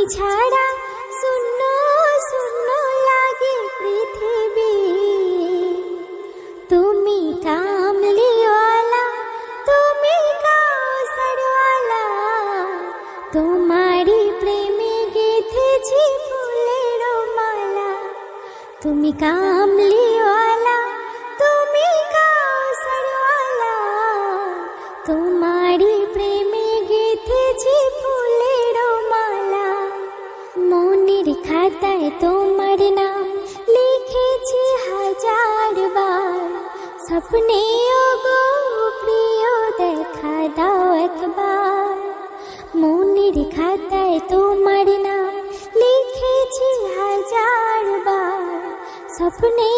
তুমি ছাড়া শূন্য শূন্য লাগে পৃথিবী। তুমি কামলিওয়ালা, তুমি কাউসারওয়ালা, তোমারই প্রেমে গেঁথেছি ফুলের মালা। তুমি কামলিওয়ালা, তুমি কাউসারওয়ালা, তোমারই প্রেমে গেঁথেছি ফুলের মালা। মনের খাতায় তোমার নাম লিখেছি হাজার বার, স্বপ্নে ওগো প্রিয় দেখা দাও একবার। মনের খাতায় তোমার নাম লিখেছি হাজার বার, স্বপ্নে